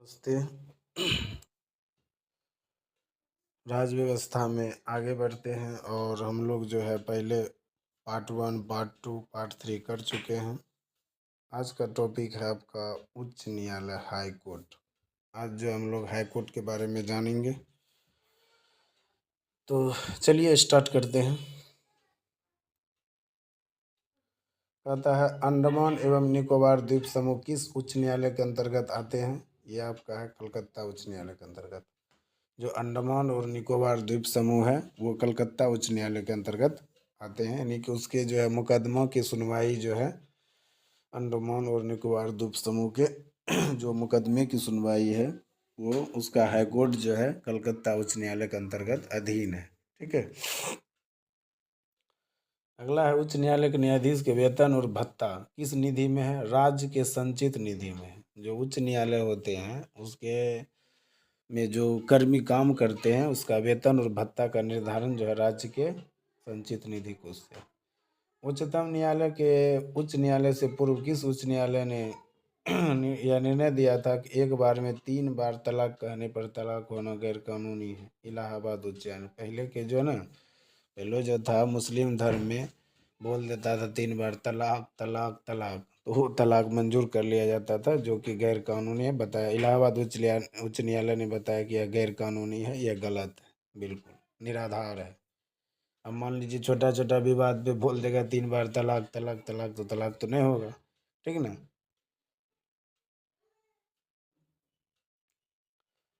नमस्ते। राज व्यवस्था में आगे बढ़ते हैं और हम लोग जो है पहले पार्ट 1, पार्ट 2, पार्ट 3 कर चुके हैं। आज का टॉपिक है आपका उच्च न्यायालय, हाई कोर्ट। आज जो हम लोग हाई कोर्ट के बारे में जानेंगे, तो चलिए स्टार्ट करते हैं। कहता है अंडमान एवं निकोबार द्वीप समूह किस उच्च न्यायालय के अंतर्गत आते हैं? ये आपका है कलकत्ता उच्च न्यायालय के अंतर्गत। जो अंडमान और निकोबार द्वीप समूह है वो कलकत्ता उच्च न्यायालय के अंतर्गत आते हैं, यानी कि उसके जो है मुकदमा की सुनवाई जो है अंडमान और निकोबार द्वीप समूह के जो मुकदमे की सुनवाई है वो उसका हाई कोर्ट जो है कलकत्ता उच्च न्यायालय के अंतर्गत अधीन है। ठीक है। अगला है उच्च न्यायालय के न्यायाधीश के वेतन और भत्ता किस निधि में है? राज्य के संचित निधि में है। जो उच्च न्यायालय होते हैं उसके में जो कर्मी काम करते हैं उसका वेतन और भत्ता का निर्धारण जो है राज्य के संचित निधि कोष से। उच्चतम न्यायालय के उच्च न्यायालय से पूर्व किस उच्च न्यायालय ने यह निर्णय दिया था कि एक बार में 3 बार तलाक कहने पर तलाक होना गैर कानूनी है? इलाहाबाद उच्च न्यायालय। पहले के जो ना पहले जो था मुस्लिम धर्म में बोल देता था 3 बार तलाक तलाक तलाक, तो वो तलाक मंजूर कर लिया जाता था, जो कि गैर कानूनी है। बताया इलाहाबाद उच्च न्यायालय ने बताया कि यह गैर कानूनी है, यह गलत है, बिल्कुल निराधार है। अब मान लीजिए छोटा छोटा विवाद पे बोल देगा 3 बार तलाक तलाक तलाक, तो तलाक तो नहीं होगा। ठीक ना।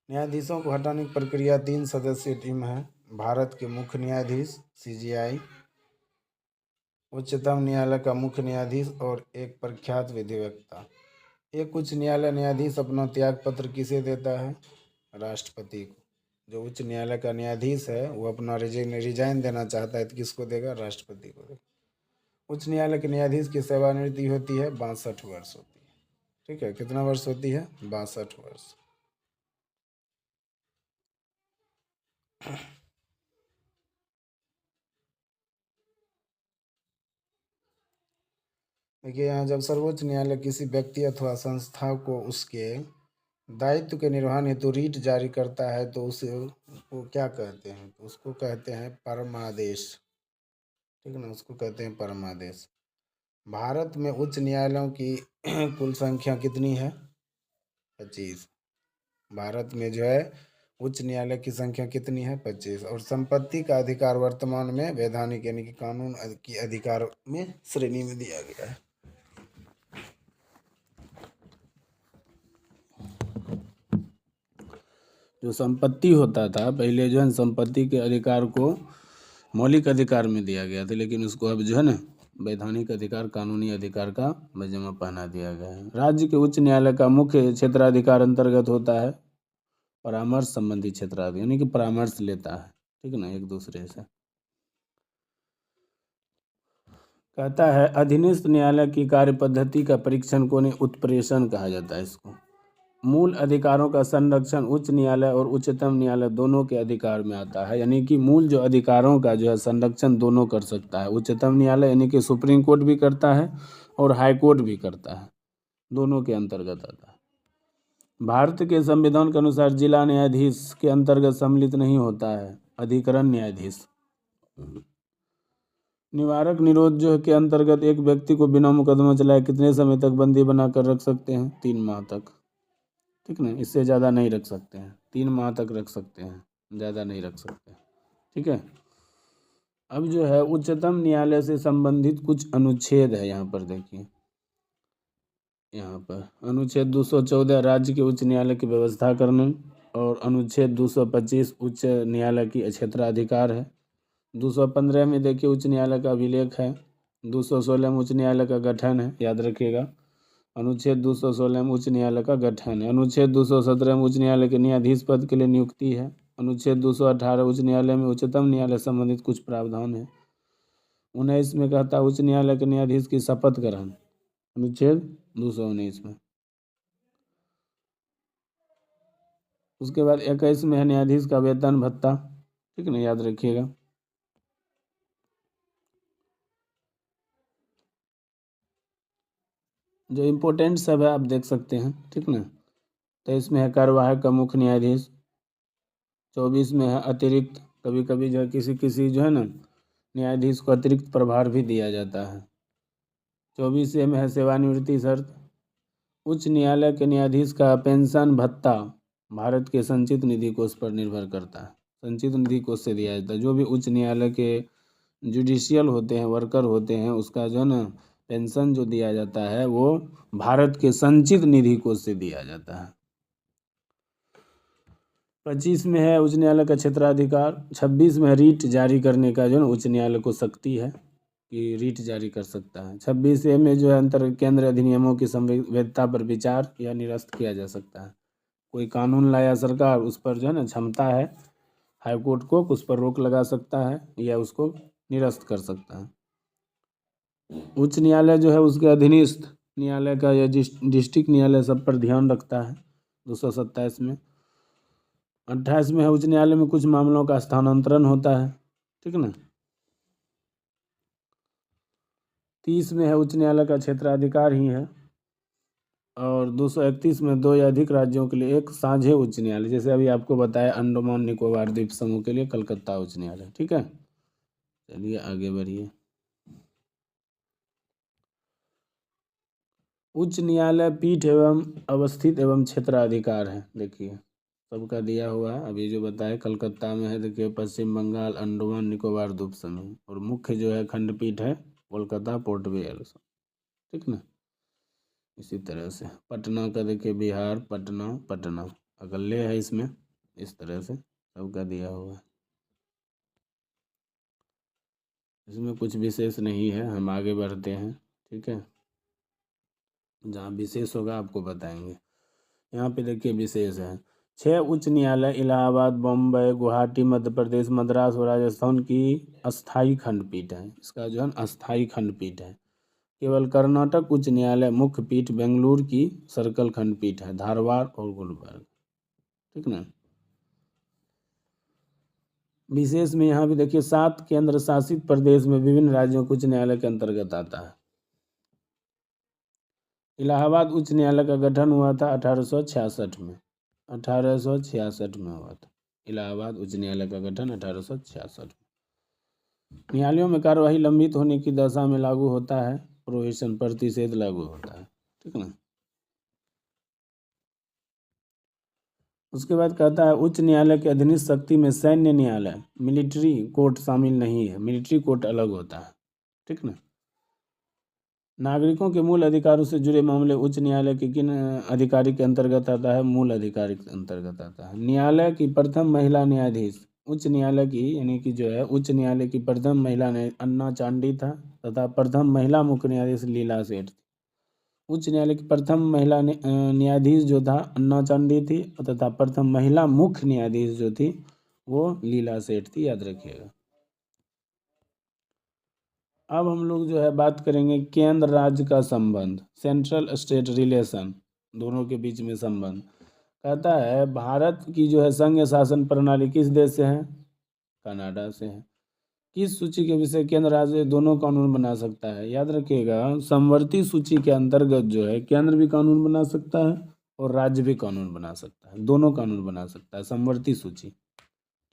न्यायाधीशों को हटाने की प्रक्रिया 3 सदस्यीय टीम है। भारत के मुख्य न्यायाधीश CJI, उच्चतम न्यायालय का मुख्य न्यायाधीश और एक प्रख्यात विधिवक्ता। एक उच्च न्यायालय न्यायाधीश अपना त्याग पत्र किसे देता है? राष्ट्रपति को। जो उच्च न्यायालय का न्यायाधीश है वो अपना रिजाइन देना चाहता है तो किसको देगा? राष्ट्रपति को देगा। उच्च न्यायालय के न्यायाधीश की सेवानिवृत्ति होती है 62 वर्ष होती है। ठीक है, कितना वर्ष होती है? 62 वर्ष। देखिए यहाँ जब सर्वोच्च न्यायालय किसी व्यक्ति अथवा संस्था को उसके दायित्व के निर्वहन हेतु रीट जारी करता है तो उसे वो क्या कहते हैं? तो उसको कहते हैं परमादेश। ठीक है ना, उसको कहते हैं परमादेश। भारत में उच्च न्यायालयों की कुल संख्या कितनी है? 25। भारत में जो है उच्च न्यायालय की संख्या कितनी है? 25। और संपत्ति का अधिकार वर्तमान में वैधानिक यानी कि कानून की अधिकार में श्रेणी में दिया गया है। जो संपत्ति होता था पहले जो है संपत्ति के अधिकार को मौलिक अधिकार में दिया गया था, लेकिन उसको अब जो है ना वैधानिक अधिकार, कानूनी अधिकार का मजमा पहना दिया गया है। राज्य के उच्च न्यायालय का मुख्य क्षेत्राधिकार अंतर्गत होता है परामर्श संबंधी क्षेत्राधिकार, यानी कि परामर्श लेता है। ठीक है ना, एक दूसरे से। कहता है अधीनस्थ न्यायालय की कार्य पद्धति का परीक्षण को नहीं उत्प्रेषण कहा जाता है इसको। मूल अधिकारों का संरक्षण उच्च न्यायालय और उच्चतम न्यायालय दोनों के अधिकार में आता है, यानी कि मूल जो अधिकारों का जो है संरक्षण दोनों कर सकता है। उच्चतम न्यायालय यानी कि सुप्रीम कोर्ट भी करता है और हाई कोर्ट भी करता है, दोनों के अंतर्गत आता है। भारत के संविधान के अनुसार जिला न्यायाधीश के अंतर्गत सम्मिलित नहीं होता है अधिकरण न्यायाधीश। निवारक निरोध जो के अंतर्गत एक व्यक्ति को बिना मुकदमा चलाए कितने समय तक बंदी बनाकर रख सकते हैं? 3 माह तक। ठीक ना, इससे ज़्यादा नहीं रख सकते हैं, 3 माह तक रख सकते हैं, ज़्यादा नहीं रख सकते। ठीक है। अब जो है उच्चतम न्यायालय से संबंधित कुछ अनुच्छेद है, यहाँ पर देखिए। यहाँ पर अनुच्छेद 214 राज्य के उच्च न्यायालय की व्यवस्था करने, और अनुच्छेद 225 उच्च न्यायालय की क्षेत्राधिकार है। 215 में देखिए उच्च न्यायालय का अभिलेख है। 216 में उच्च न्यायालय का गठन है, याद रखिएगा। अनुच्छेद 216 में उच्च न्यायालय का गठन है। अनुच्छेद 217 में उच्च न्यायालय के न्यायाधीश पद के लिए नियुक्ति है। अनुच्छेद 218 उच्च न्यायालय में उच्चतम न्यायालय संबंधित कुछ प्रावधान है। 19 में कहता है उच्च न्यायालय के न्यायाधीश की शपथ ग्रहण, अनुच्छेद 219 में। उसके बाद 21 में है न्यायाधीश का वेतन भत्ता। ठीक है ना, याद रखिएगा। जो इम्पोर्टेंट सब है आप देख सकते हैं। ठीक ना, 23 में है कार्यवाहक का मुख्य न्यायाधीश। 24 में है अतिरिक्त, कभी कभी जो है किसी जो है ना न्यायाधीश को अतिरिक्त प्रभार भी दिया जाता है। 24 में है सेवानिवृत्ति शर्त। उच्च न्यायालय के न्यायाधीश का पेंशन भत्ता भारत के संचित निधि कोष पर निर्भर करता है। संचित निधि कोष से दिया जाता है। जो भी उच्च न्यायालय के जुडिशियल होते हैं, वर्कर होते हैं, उसका जो है ना पेंशन जो दिया जाता है वो भारत के संचित निधि कोष से दिया जाता है। 25 में है उच्च न्यायालय का क्षेत्राधिकार। 26 में रीट जारी करने का जो है ना उच्च न्यायालय को शक्ति है कि रीट जारी कर सकता है। 26A में जो है अंतर केंद्र अधिनियमों की संवैधता पर विचार या निरस्त किया जा सकता है। कोई कानून लाया सरकार, उस पर जो है ना क्षमता है हाईकोर्ट को, उस पर रोक लगा सकता है या उसको निरस्त कर सकता है। उच्च न्यायालय जो है उसके अधीनस्थ न्यायालय का या डिस्ट्रिक्ट न्यायालय सब पर ध्यान रखता है 227 में। 28 में है उच्च न्यायालय में कुछ मामलों का स्थानांतरण होता है, ठीक है ना। 30 में है उच्च न्यायालय का क्षेत्राधिकार ही है। और 231 में 2 या अधिक राज्यों के लिए एक साझे उच्च न्यायालय, जैसे अभी आपको बताया अंडमान निकोबार द्वीप समूह के लिए कलकत्ता उच्च न्यायालय, ठीक है। चलिए आगे बढ़िए। उच्च न्यायालय पीठ एवं अवस्थित एवं क्षेत्राधिकार है, देखिए सबका दिया हुआ है। अभी जो बताया कलकत्ता में है, देखिए पश्चिम बंगाल अंडमान निकोबार द्वीप समूह, और मुख्य जो है खंडपीठ है कोलकाता पोर्ट ब्लेयर, ठीक ना। इसी तरह से पटना का देखिए बिहार पटना अगले है इसमें, इस तरह से सबका दिया हुआ है। इसमें कुछ विशेष नहीं है, हम आगे बढ़ते हैं, ठीक है। जहाँ विशेष होगा आपको बताएंगे। यहाँ पे देखिए विशेष है 6 उच्च न्यायालय इलाहाबाद, बम्बई, गुवाहाटी, मध्य प्रदेश, मद्रास और राजस्थान की अस्थाई खंडपीठ है। इसका जो है अस्थाई खंडपीठ है। केवल कर्नाटक उच्च न्यायालय मुख्य पीठ बेंगलुरु की सर्कल खंडपीठ है, धारवाड़ और गुलबर्ग, ठीक ना। विशेष में यहाँ भी देखिए 7 केंद्र शासित प्रदेश में विभिन्न राज्यों के उच्च न्यायालय के अंतर्गत आता है। इलाहाबाद उच्च न्यायालय का गठन हुआ था 1866 में, 1866 में हुआ था। इलाहाबाद उच्च न्यायालय का गठन 1866 में। न्यायालयों में कार्यवाही लंबित होने की दशा में लागू होता है प्रोहिबिशन, प्रतिषेध लागू होता है, ठीक ना। उसके बाद कहता है उच्च न्यायालय के अधीनस्थ शक्ति में सैन्य न्यायालय मिलिट्री कोर्ट शामिल नहीं है, मिलिट्री कोर्ट अलग होता है, ठीक ना। नागरिकों के मूल अधिकारों से जुड़े मामले उच्च न्यायालय के किन अधिकारी के अंतर्गत आता है? मूल अधिकारी के अंतर्गत आता है। न्यायालय की प्रथम महिला न्यायाधीश उच्च न्यायालय की यानी कि जो है उच्च न्यायालय की प्रथम महिला अन्ना चांडी था तथा प्रथम महिला मुख्य न्यायाधीश लीला सेठ थी। उच्च न्यायालय की प्रथम महिला न्यायाधीश जो था अन्ना चांडी थी तथा प्रथम महिला मुख्य न्यायाधीश जो थी वो लीला सेठ थी, याद रखिएगा। अब हम लोग जो है बात करेंगे केंद्र राज्य का संबंध, सेंट्रल स्टेट रिलेशन, दोनों के बीच में संबंध। कहता है भारत की जो है संघ शासन प्रणाली किस देश से है? कनाडा से है। किस सूची के विषय केंद्र राज्य दोनों कानून बना सकता है? याद रखिएगा समवर्ती सूची के अंतर्गत जो है केंद्र भी कानून बना सकता है और राज्य भी कानून बना सकता है, दोनों कानून बना सकता है समवर्ती सूची,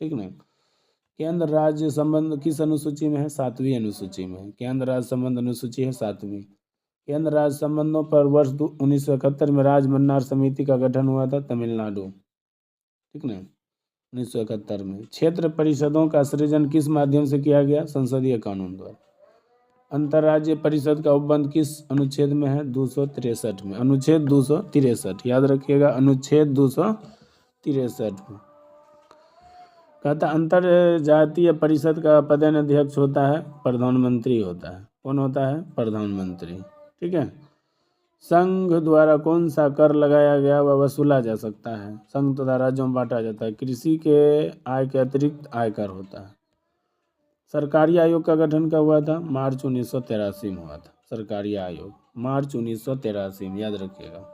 ठीक ना। केंद्र राज्य संबंध किस अनुसूची में है? 7वीं अनुसूची में है। केंद्र राज्य संबंध अनुसूची है 7वीं। केंद्र राज्य संबंधों पर वर्ष 1971 में राज्य मन्नार समिति का गठन हुआ था तमिलनाडु, ठीक ना, 1971 में। क्षेत्र परिषदों का सृजन किस माध्यम से किया गया? संसदीय कानून द्वारा। अंतर्राज्यीय परिषद का उपबंध किस अनुच्छेद में है? 263 में, अनुच्छेद 263, याद रखिएगा अनुच्छेद 263 में। कहता अंतर जातीय परिषद का पदेन अध्यक्ष होता है प्रधानमंत्री होता है। कौन होता है? प्रधानमंत्री, ठीक है। संघ द्वारा कौन सा कर लगाया गया वह वसूला जा सकता है? संघ तथा राज्यों में बांटा जाता है। कृषि के आय के अतिरिक्त आयकर होता है। सरकारी आयोग का गठन कब हुआ था? मार्च 1983 में हुआ था। सरकारी आयोग मार्च 1983 में, याद रखिएगा।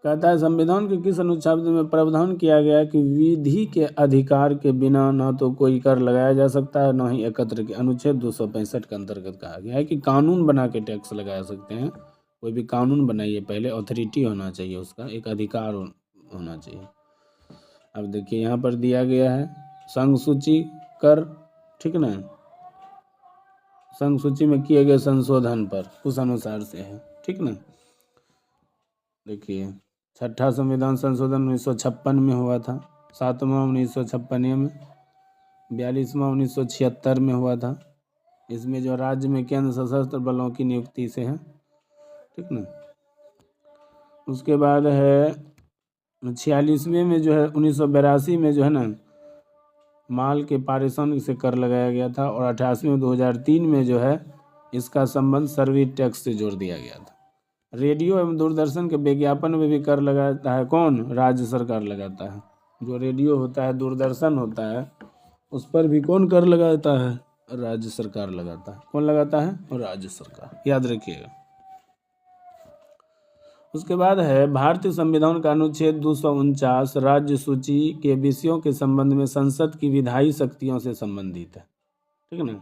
कहता है संविधान के किस अनुच्छेद में प्रावधान किया गया कि विधि के अधिकार के बिना न तो कोई कर लगाया जा सकता है न ही एकत्र के? अनुच्छेद 265 के अंतर्गत कहा गया है कि कानून बना के टैक्स लगाया सकते हैं, कोई भी कानून बनाइए पहले अथॉरिटी होना चाहिए, उसका एक अधिकार होना चाहिए। अब देखिए यहाँ पर दिया गया है संघ सूची कर, ठीक ना, संघ सूची में किए गए संशोधन पर उस अनुसार से है, ठीक ना। देखिए 6ठा संविधान संशोधन 1956 में हुआ था, 7वां 1956 में, 42वां 1976 में हुआ था। इसमें जो राज्य में केंद्र सशस्त्र बलों की नियुक्ति से है, ठीक ना। उसके बाद है 46वें में जो है 1982 में जो है ना माल के पारिश्रमिक से कर लगाया गया था, और 88 में 2003 में जो है इसका संबंध सर्विस टैक्स से जोड़ दिया गया था। रेडियो एवं दूरदर्शन के विज्ञापन में भी कर लगाता है कौन? राज्य सरकार लगाता है। जो रेडियो होता है, दूरदर्शन होता है, उस पर भी कौन कर लगाता है? राज्य सरकार लगाता है। कौन लगाता है? राज्य सरकार, याद रखिएगा। उसके बाद है भारतीय संविधान का अनुच्छेद 249 राज्य सूची के विषयों के संबंध में संसद की विधायी शक्तियों से संबंधित है, ठीक है ना।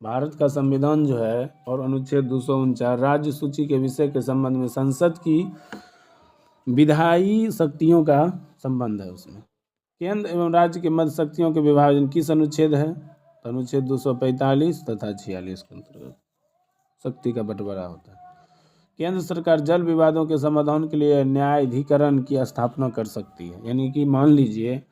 भारत का संविधान जो है और अनुच्छेद 249 राज्य सूची के विषय के संबंध में संसद की विधायी शक्तियों का संबंध है। उसमें केंद्र एवं राज्य के मध्य शक्तियों के विभाजन किस अनुच्छेद है? तो अनुच्छेद 245 तथा 46 के अंतर्गत शक्ति का बंटवारा होता है। केंद्र सरकार जल विवादों के समाधान के लिए न्यायाधिकरण की स्थापना कर सकती है। यानी कि मान लीजिए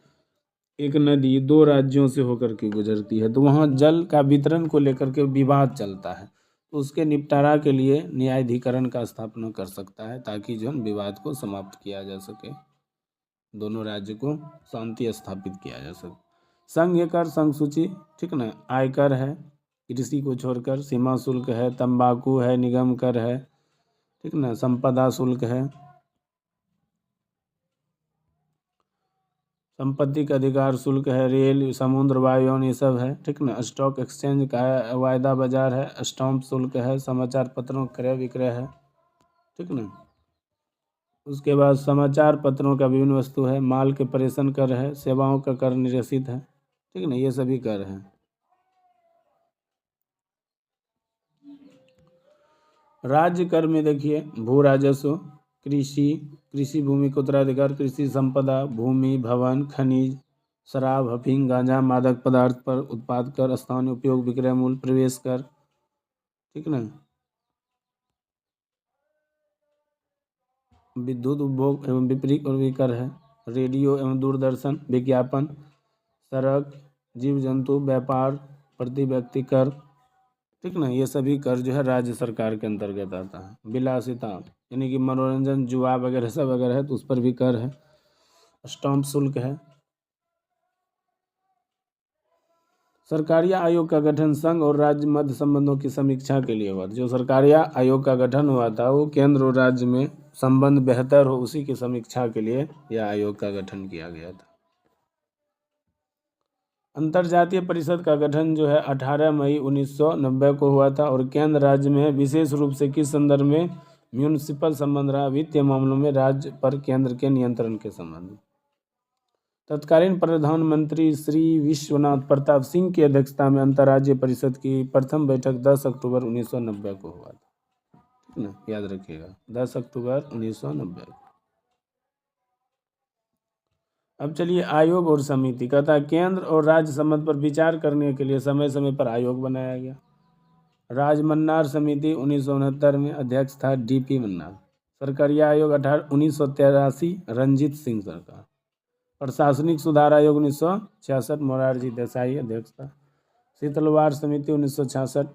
एक नदी दो राज्यों से होकर के गुजरती है, तो वहाँ जल का वितरण को लेकर के विवाद चलता है, तो उसके निपटारा के लिए न्यायाधिकरण का स्थापना कर सकता है, ताकि जो विवाद को समाप्त किया जा सके, दोनों राज्य को शांति स्थापित किया जा सके। संघीय कर, संघ सूची, ठीक ना, आयकर है, कृषि को छोड़कर, सीमा शुल्क है, तंबाकू है, निगम कर है, ठीक ना, संपदा शुल्क है, संपत्ति का अधिकार शुल्क है, रेल, समुद्र, वायुयान, ये सब है, ठीक ना। स्टॉक एक्सचेंज का है, वायदा बाजार है, स्टाम्प शुल्क है, समाचार पत्रों क्रय विक्रय है, ठीक ना। उसके बाद समाचार पत्रों का विभिन्न वस्तु है, माल के प्रेषण कर है, सेवाओं का कर निरसित है, ठीक ना, ये सभी कर है। राज्य कर में देखिए भू राजस्व, कृषि भूमि का उत्तराधिकार, कृषि संपदा, भूमि, भवन, खनिज, शराब, अफीम, गांजा, मादक पदार्थ पर उत्पाद कर, स्थानीय उपयोग, विक्रय मूल्य, प्रवेश कर, ठीक ना। विद्युत उपभोग एवं बिक्री और भी कर है। रेडियो एवं दूरदर्शन, विज्ञापन, सड़क, जीव जंतु, व्यापार, प्रति व्यक्ति कर, ठीक ना, ये सभी कर जो है राज्य सरकार के अंतर्गत आता है। विलासिता यानी कि मनोरंजन, जुआ वगैरह सब वगैरह है, तो उस पर भी कर है। स्टाम्प शुल्क है। सरकारिया आयोग का गठन संघ और राज्य मध्य संबंधों की समीक्षा के लिए हुआ था। जो सरकारिया आयोग का गठन हुआ था वो केंद्र और राज्य में संबंध बेहतर हो, उसी की समीक्षा के लिए यह आयोग का गठन किया गया था। अंतर्जातीय परिषद का गठन जो है 18 मई 1990 को हुआ था, और केंद्र राज्य में विशेष रूप से किस संदर्भ में? म्यूनिसिपल संबंध रहा, वित्तीय मामलों में राज्य पर केंद्र के नियंत्रण के संबंध में। तत्कालीन प्रधानमंत्री श्री विश्वनाथ प्रताप सिंह की अध्यक्षता में अंतर्राज्यीय परिषद की प्रथम बैठक 10 अक्टूबर 1990 को हुआ था, ठीक ना, याद रखिएगा 10 अक्टूबर 1990। अब चलिए आयोग और समिति, कहता है केंद्र और राज्य संबंध पर विचार करने के लिए समय समय पर आयोग बनाया गया। राजमन्नार समिति 1969 में, अध्यक्ष था डीपी मन्नार। सरकारिया आयोग 1983 रंजीत सिंह सरकार। प्रशासनिक सुधार आयोग 1966 मोरारजी देसाई अध्यक्ष था। शीतलवार समिति 1966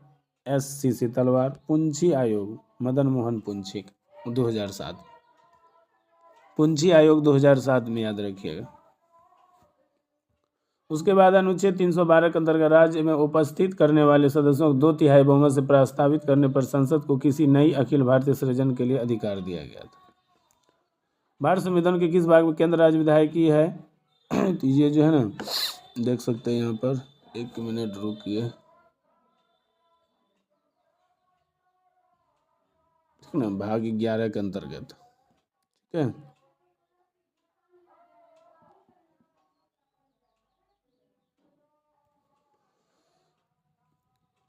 SC शीतलवार। पुंछी आयोग मदन मोहन पुंछी 2007। पुंछी आयोग 2007 में, याद रखिएगा। उसके बाद अनुच्छेद 312 के अंतर्गत राज्य में उपस्थित करने वाले सदस्यों को 2/3 बहुमत से प्रस्तावित करने पर संसद को किसी नई अखिल भारतीय सृजन के लिए अधिकार दिया गया था। भारत संविधान के किस भाग में केंद्र राज्य विधायकी है? तो ये जो है ना देख सकते हैं यहाँ पर, एक मिनट रुकिए, ठीक ना, भाग 11 के अंतर्गत, ठीक है।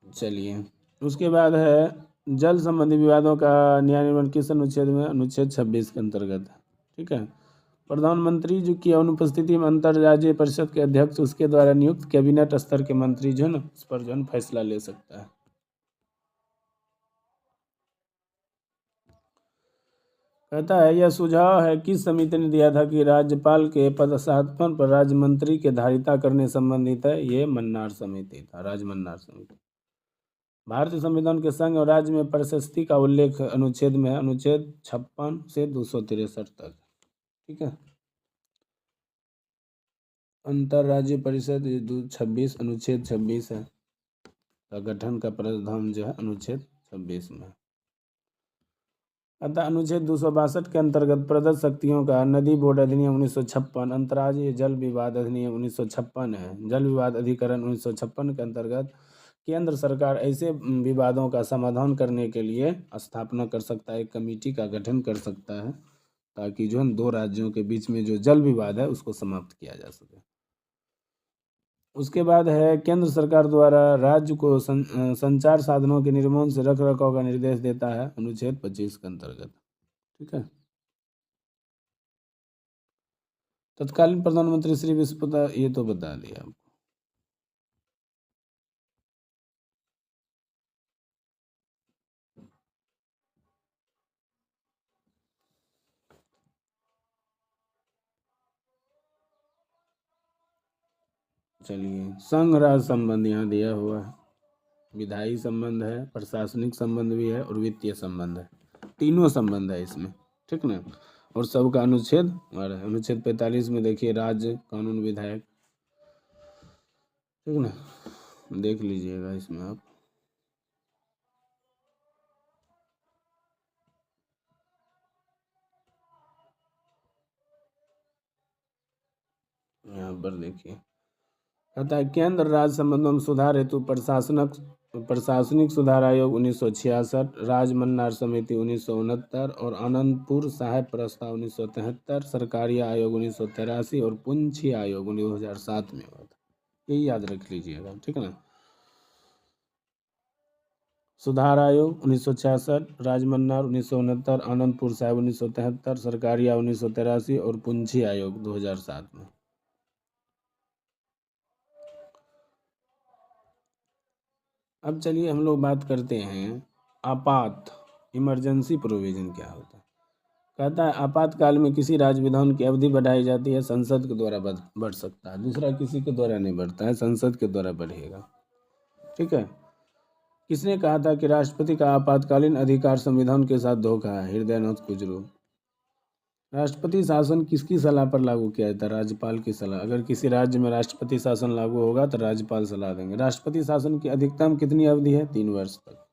चलिए उसके बाद है जल संबंधी विवादों का न्याय निर्माण किस अनुच्छेद में? अनुच्छेद 26 के अंतर्गत है। ठीक है। प्रधानमंत्री जो की अनुपस्थिति में अंतर्राज्यीय परिषद के अध्यक्ष उसके द्वारा नियुक्त कैबिनेट स्तर के मंत्री जो है ना उस पर जो है फैसला ले सकता है। कहता है यह सुझाव है किस समिति ने दिया था कि राज्यपाल के पदस्थापन पर राज्य मंत्री के धारिता करने संबंधित है? ये मन्नार समिति था, राजमन्नार समिति। भारतीय संविधान के संघ और राज्य में प्रशस्ति का उल्लेख अनुच्छेद में है, अनुच्छेद 56 से 263 तक। ठीक है। अंतर्राज्यीय परिषद 26 अनुच्छेद 26 है का गठन का प्रावधान जो है अनुच्छेद 26 में। अतः अनुच्छेद 262 के अंतर्गत प्रदत्त शक्तियों का नदी बोर्ड अधिनियम 1956, अंतर्राज्यीय जल विवाद अधिनियम 1956 है। जल विवाद अधिकरण 1956 के अंतर्गत केंद्र सरकार ऐसे विवादों का समाधान करने के लिए स्थापना कर सकता है, एक कमेटी का गठन कर सकता है ताकि जो है 2 राज्यों के बीच में जो जल विवाद है उसको समाप्त किया जा सके। उसके बाद है केंद्र सरकार द्वारा राज्य को संचार साधनों के निर्माण से रख रखाव का निर्देश देता है, अनुच्छेद 25 के अंतर्गत। ठीक है। तत्कालीन प्रधानमंत्री श्री विश्वप्रताप, ये तो बता दिया आपको। चलिए, संघ राज्य संबंध यहाँ दिया हुआ है, विधायी संबंध है, प्रशासनिक संबंध भी है और वित्तीय संबंध है, तीनों संबंध है इसमें। ठीक ना। और सबका अनुच्छेद और अनुच्छेद 45 में देखिए राज्य कानून विधायक। ठीक ना, देख लीजिएगा इसमें आप। यहाँ पर देखिए कहता है केंद्र राज्य संबंधों में सुधार हेतु प्रशासनिक सुधार आयोग 1966, राजमन्नार समिति 1969 और आनंदपुर साहेब प्रस्ताव 1973, सरकारी आयोग 1983 और पुंछी आयोग 2007 में हुआ था। यही याद रख लीजिएगा। ठीक है ना। सुधार आयोग 1966, राजमन्नार 1969, आनंदपुर साहेब 1973, सरकारी आयोग 1983 और पुंछी आयोग 2007 में। अब चलिए हम लोग बात करते हैं आपात इमरजेंसी प्रोविजन क्या होता है। कहता है आपातकाल में किसी राज्य विधान की अवधि बढ़ाई जाती है, संसद के द्वारा बढ़ सकता है, दूसरा किसी के द्वारा नहीं बढ़ता है, संसद के द्वारा बढ़ेगा। ठीक है। किसने कहा था कि राष्ट्रपति का आपातकालीन अधिकार संविधान के साथ धोखा है? हृदयनाथ कुजरू। राष्ट्रपति शासन किसकी सलाह पर लागू किया जाता है? राज्यपाल की सलाह। अगर किसी राज्य में राष्ट्रपति शासन लागू होगा तो राज्यपाल सलाह देंगे। राष्ट्रपति शासन की अधिकतम कितनी अवधि है? 3 वर्ष तक।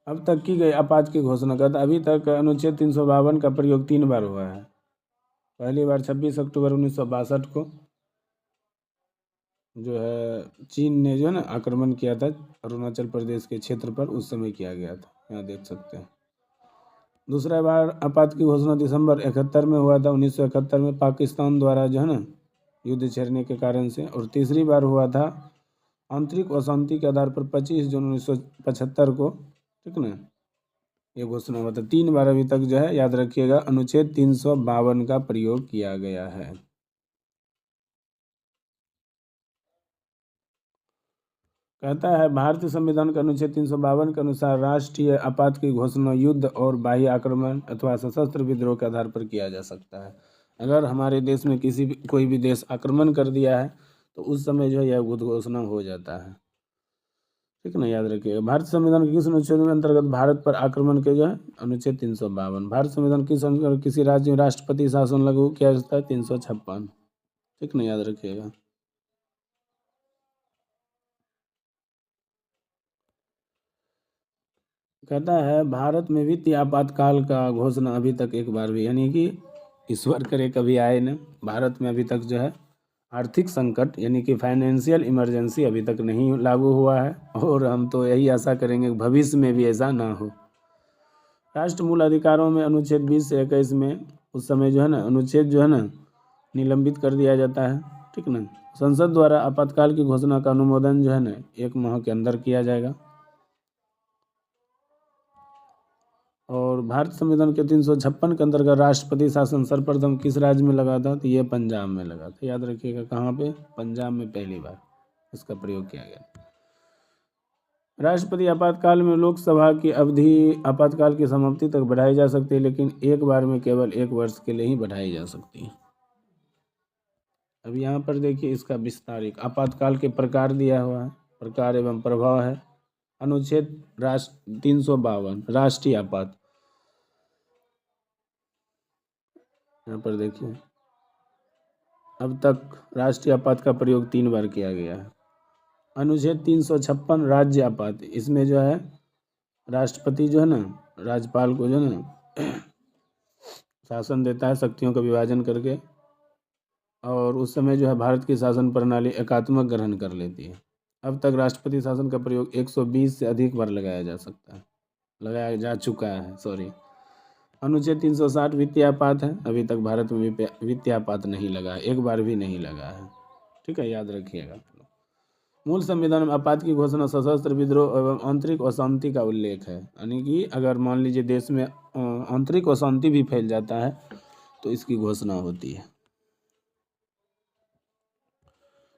अब तक की गई आपात की घोषणा करता अभी तक अनुच्छेद 352 का प्रयोग 3 बार हुआ है। पहली बार 26 अक्टूबर 1962 को जो है चीन ने जो है ना आक्रमण किया था अरुणाचल प्रदेश के क्षेत्र पर, उस समय किया गया था, यहाँ देख सकते हैं। दूसरा बार आपात की घोषणा दिसंबर 71 में हुआ था, 1971 में पाकिस्तान द्वारा जो है ना युद्ध छेड़ने के कारण से। और तीसरी बार हुआ था आंतरिक अशांति के आधार पर 25 जून 1975 को। ठीक ना, ये घोषणा हुआ था। 3 बार अभी तक जो है याद रखिएगा अनुच्छेद 352 का प्रयोग किया गया है। कहता है भारतीय संविधान के अनुच्छेद 352 के अनुसार राष्ट्रीय आपात की घोषणा युद्ध और बाह्य आक्रमण अथवा सशस्त्र विद्रोह के आधार पर किया जा सकता है। अगर हमारे देश में कोई भी देश आक्रमण कर दिया है तो उस समय जो है यह घोषणा हो जाता है। ठीक है ना, याद रखिएगा। भारतीय संविधान के किस अनुच्छेद में अंतर्गत भारत पर आक्रमण के जो है अनुच्छेद 352। भारत संविधान किसी राज्य में राष्ट्रपति शासन लागू किया जाता है? 356। ठीक ना, याद रखिएगा। कहता है भारत में वित्तीय आपातकाल का घोषणा अभी तक एक बार भी, यानी कि ईश्वर करे कभी आए न, भारत में अभी तक जो है आर्थिक संकट यानी कि फाइनेंशियल इमरजेंसी अभी तक नहीं लागू हुआ है। और हम तो यही आशा करेंगे कि भविष्य में भी ऐसा ना हो। राष्ट्र मूल अधिकारों में अनुच्छेद 20 से 21 में उस समय जो है ना अनुच्छेद जो है ना निलंबित कर दिया जाता है। ठीक ना, संसद द्वारा आपातकाल की घोषणा का अनुमोदन जो है ना 1 माह के अंदर किया जाएगा। और भारत संविधान के 356 के अंतर्गत राष्ट्रपति शासन सर्वप्रथम किस राज्य में लगा था? तो ये पंजाब में लगा था। याद रखिएगा, कहाँ पे? पंजाब में पहली बार इसका प्रयोग किया गया। राष्ट्रपति आपातकाल में लोकसभा की अवधि आपातकाल की समाप्ति तक बढ़ाई जा सकती है, लेकिन एक बार में केवल 1 वर्ष के लिए ही बढ़ाई जा सकती है। अब यहाँ पर देखिए इसका विस्तारित आपातकाल के प्रकार दिया हुआ है, प्रकार एवं प्रभाव है। अनुच्छेद 352 राष्ट्रीय आपात, यहाँ पर देखिए अब तक राष्ट्रीय आपात का प्रयोग 3 बार किया गया है। अनुच्छेद 356 राज्य आपात, इसमें जो है राष्ट्रपति जो है ना राज्यपाल को जो है ना शासन देता है शक्तियों का विभाजन करके, और उस समय जो है भारत की शासन प्रणाली एकात्मक ग्रहण कर लेती है। अब तक राष्ट्रपति शासन का प्रयोग 120 से अधिक बार लगाया जा चुका है। अनुच्छेद 360 वित्तीय आपात है। अभी तक भारत में वित्तीय आपात नहीं लगा है, एक बार भी नहीं लगा है। ठीक है, याद रखिएगा। मूल संविधान में आपात की घोषणा सशस्त्र विद्रोह एवं आंतरिक अशांति का उल्लेख है, यानी कि अगर मान लीजिए देश में आंतरिक अशांति भी फैल जाता है तो इसकी घोषणा होती है।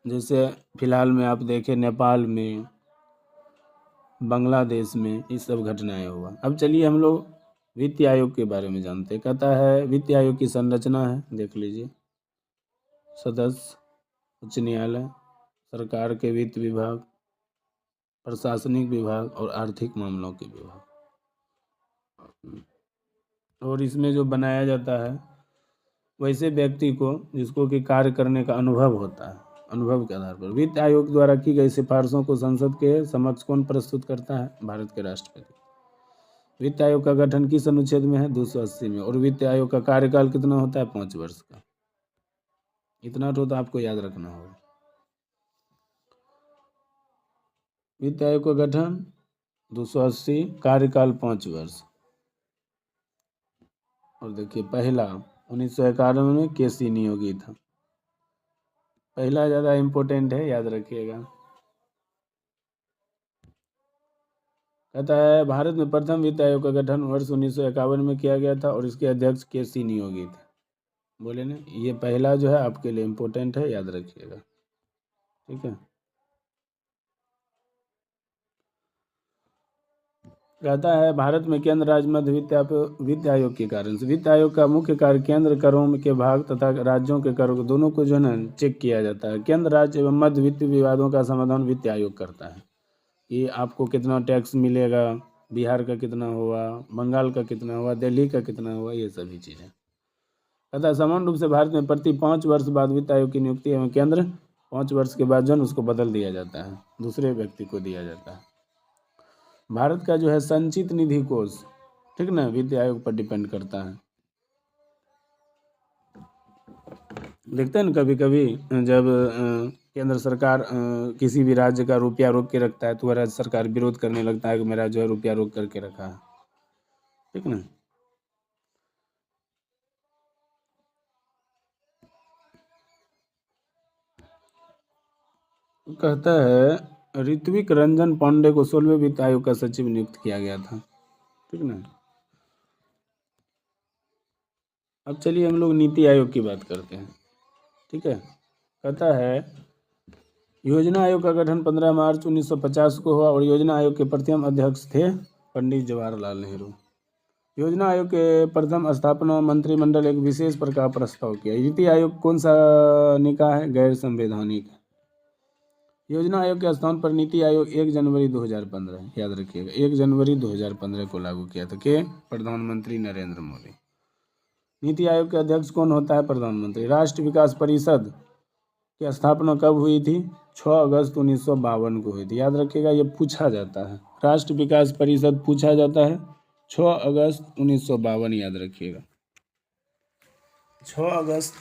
जैसे फिलहाल में आप देखें नेपाल में, बांग्लादेश में, इस सब घटनाएं हुआ। अब चलिए हम लोग वित्त आयोग के बारे में जानते हैं। कहता है वित्त आयोग की संरचना है, देख लीजिए। सदस्य, उच्च न्यायालय, सरकार के वित्त विभाग, प्रशासनिक विभाग और आर्थिक मामलों के विभाग। और इसमें जो बनाया जाता है वैसे व्यक्ति को जिसको कि कार्य करने का अनुभव होता है, अनुभव के आधार पर। वित्त आयोग द्वारा की गई सिफारिशों को संसद के समक्ष कौन प्रस्तुत करता है? भारत के राष्ट्रपति। वित्त आयोग का गठन किस अनुच्छेद में है? 280 में। और वित्त आयोग का कार्यकाल कितना होता है? 5 वर्ष का। इतना तो आपको याद रखना होगा। वित्त आयोग का गठन 280, कार्यकाल 5 वर्ष। और देखिए पहला 1991 में केसी नियोगी था। पहला ज़्यादा इम्पोर्टेंट है, याद रखिएगा। कहता है भारत में प्रथम वित्त आयोग का गठन वर्ष 1951 में किया गया था और इसके अध्यक्ष केसी नियोगी थे। बोले ना, ये पहला जो है आपके लिए इम्पोर्टेंट है, याद रखिएगा। ठीक है। कहता है भारत में केंद्र राज्य मध्य वित्त आयोग के कारण से वित्त आयोग का मुख्य कार्य केंद्र करों के भाग तथा राज्यों के करों दोनों को जो है ना चेक किया जाता है। केंद्र राज्य एवं मध्य वित्त विवादों का समाधान वित्त आयोग करता है। ये आपको कितना टैक्स मिलेगा, बिहार का कितना हुआ, बंगाल का कितना हुआ, दिल्ली का कितना हुआ, ये सभी चीज़ें। कहता है समान रूप से भारत में प्रति 5 वर्ष बाद वित्त आयोग की नियुक्ति एवं केंद्र 5 वर्ष के बाद जो है उसको बदल दिया जाता है, दूसरे व्यक्ति को दिया जाता है। भारत का जो है संचित निधि कोष, ठीक ना, वित्त आयोग पर डिपेंड करता है। देखते हैं ना कभी कभी जब केंद्र सरकार किसी भी राज्य का रुपया रोक के रखता है तो वह राज्य सरकार विरोध करने लगता है कि मेरा जो है रुपया रोक करके रखा है। ठीक ना। कहता है ऋत्विक रंजन पांडे को 16वें वित्त आयोग का सचिव नियुक्त किया गया था। ठीक ना। अब चलिए हम लोग नीति आयोग की बात करते हैं। ठीक है। कहता है योजना आयोग का गठन 15 मार्च 1950 को हुआ और योजना आयोग के प्रथम अध्यक्ष थे पंडित जवाहरलाल नेहरू। योजना आयोग के प्रथम स्थापना मंत्रिमंडल एक विशेष प्रकार प्रस्ताव किया। नीति आयोग कौन सा निकाय है? गैर संवैधानिक। योजना आयोग के स्थान पर नीति आयोग 1 जनवरी 2015, याद रखिएगा, 1 जनवरी 2015 को लागू किया था। के प्रधानमंत्री नरेंद्र मोदी। नीति आयोग के अध्यक्ष कौन होता है? प्रधानमंत्री। राष्ट्रीय विकास परिषद की स्थापना कब हुई थी? 6 अगस्त 1952 को हुई थी। याद रखिएगा, ये पूछा जाता है। राष्ट्रीय विकास परिषद पूछा जाता है 6 अगस्त 1952, याद रखिएगा, 6 अगस्त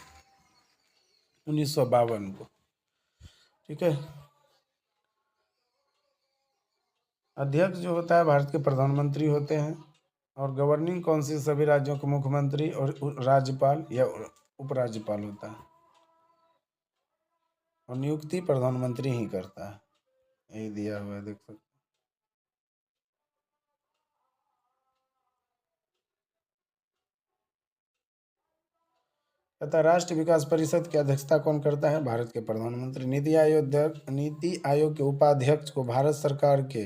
1952 को। ठीक है। अध्यक्ष जो होता है भारत के प्रधानमंत्री होते हैं और गवर्निंग काउंसिल सभी राज्यों के मुख्यमंत्री और राज्यपाल या उपराज्यपाल होता है। और नियुक्ति प्रधानमंत्री ही करता है, यही दिया हुआ है, देख सकते। तथा राष्ट्रीय विकास परिषद की अध्यक्षता कौन करता है? भारत के प्रधानमंत्री। नीति आयोग के उपाध्यक्ष को भारत सरकार के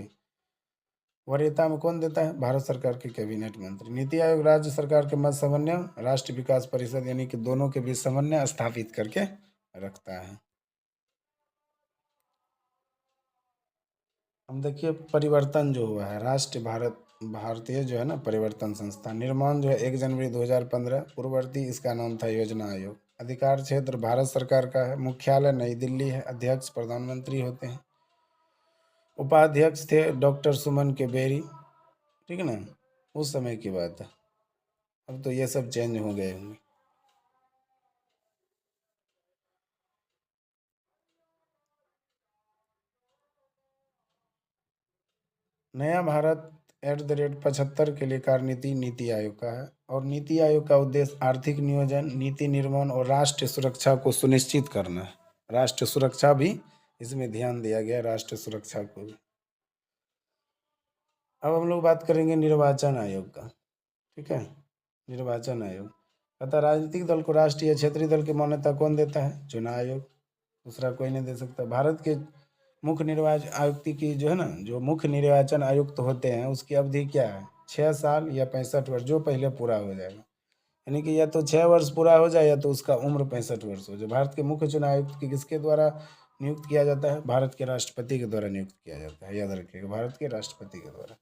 वरीयता में कौन देता है? भारत सरकार के कैबिनेट मंत्री। नीति आयोग राज्य सरकार के मध्य समन्वय, राष्ट्रीय विकास परिषद यानी कि दोनों के बीच समन्वय स्थापित करके रखता है। हम देखिए परिवर्तन जो हुआ है, भारतीय जो है ना परिवर्तन संस्था निर्माण जो है 1 जनवरी 2015, पूर्ववर्ती इसका नाम था योजना आयोग। अधिकार क्षेत्र भारत सरकार का है, मुख्यालय नई दिल्ली है, अध्यक्ष प्रधानमंत्री होते हैं, उपाध्यक्ष थे डॉक्टर सुमन के बेरी, ठीक है ना, उस समय की बात है। अब तो ये सब चेंज हो गए होंगे। नया भारत @75 के लिए कार्यनीति नीति आयोग का है, और नीति आयोग का उद्देश्य आर्थिक नियोजन, नीति निर्माण और राष्ट्रीय सुरक्षा को सुनिश्चित करना है। राष्ट्रीय सुरक्षा भी इसमें ध्यान दिया गया, राष्ट्रीय सुरक्षा को भी। अब हम लोग बात करेंगे निर्वाचन आयोग का, ठीक है। निर्वाचन आयोग अतः राजनीतिक दल को राष्ट्रीय क्षेत्रीय दल की मान्यता कौन देता है? चुनाव आयोग, दूसरा कोई नहीं दे सकता। भारत के मुख्य निर्वाचन आयुक्त की जो है ना, जो मुख्य निर्वाचन आयुक्त होते हैं उसकी अवधि क्या है? 6 साल या 65 वर्ष, जो पहले पूरा हो जाएगा। यानी कि या तो 6 वर्ष पूरा हो जाए या तो उसका उम्र 65 वर्ष हो जाए। भारत के मुख्य चुनाव आयुक्त की किसके द्वारा नियुक्त किया जाता है? भारत के राष्ट्रपति के द्वारा नियुक्त किया जाता है, याद रखिएगा, भारत के राष्ट्रपति के द्वारा।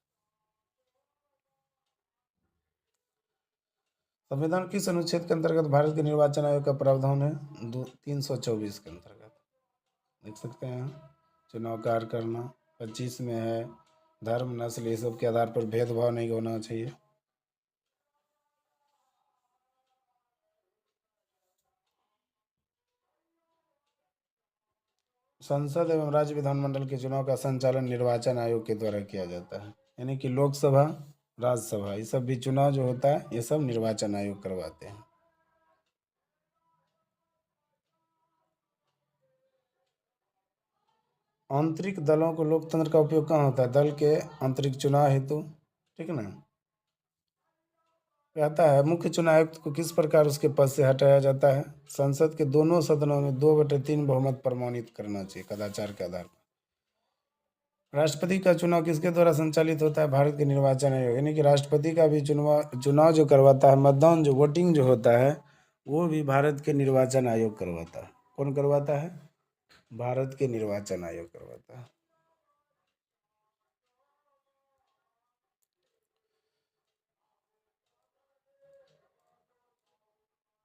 संविधान किस अनुच्छेद के अंतर्गत भारत के निर्वाचन आयोग का प्रावधान है? 324 के अंतर्गत, देख सकते हैं। चुनाव कार्य करना 25 में है, धर्म नस्ल ये सब के आधार पर भेदभाव नहीं होना चाहिए। संसद एवं राज्य विधानमंडल के चुनाव का संचालन निर्वाचन आयोग के द्वारा किया जाता है, यानी कि लोकसभा, राज्यसभा ये सब भी चुनाव जो होता है ये सब निर्वाचन आयोग करवाते हैं। आंतरिक दलों को लोकतंत्र का उपयोग कहाँ होता है? दल के आंतरिक चुनाव हेतु, ठीक है ना। कहता है मुख्य चुनाव आयुक्त को किस प्रकार उसके पद से हटाया जाता है? संसद के दोनों सदनों में 2/3 बहुमत प्रमाणित करना चाहिए कदाचार के आधार पर। राष्ट्रपति का चुनाव किसके द्वारा संचालित होता है? भारत के निर्वाचन आयोग, यानी कि राष्ट्रपति का भी चुनाव जो करवाता है, मतदान जो वोटिंग जो होता है वो भी भारत के निर्वाचन आयोग करवाता है। कौन करवाता है? भारत के निर्वाचन आयोग करवाता है।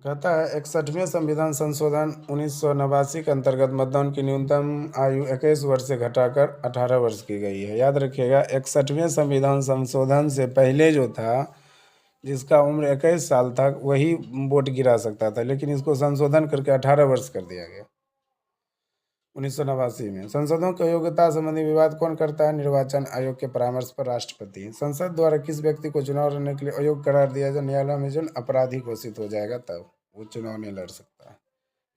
कहता है 61वें संविधान संशोधन 1989 के अंतर्गत मतदान की न्यूनतम आयु 21 वर्ष से घटाकर 18 वर्ष की गई है। याद रखिएगा 61वें संविधान संशोधन से पहले जो था जिसका उम्र 21 साल था वही वोट गिरा सकता था, लेकिन इसको संशोधन करके 18 वर्ष कर दिया गया 1989 में। संसदों की योग्यता संबंधी विवाद कौन करता है? निर्वाचन आयोग के परामर्श पर राष्ट्रपति। संसद द्वारा किस व्यक्ति को चुनाव लड़ने के लिए अयोग्य करार दिया जाए? न्यायालय में जो अपराधी घोषित हो जाएगा तब वो चुनाव नहीं लड़ सकता है।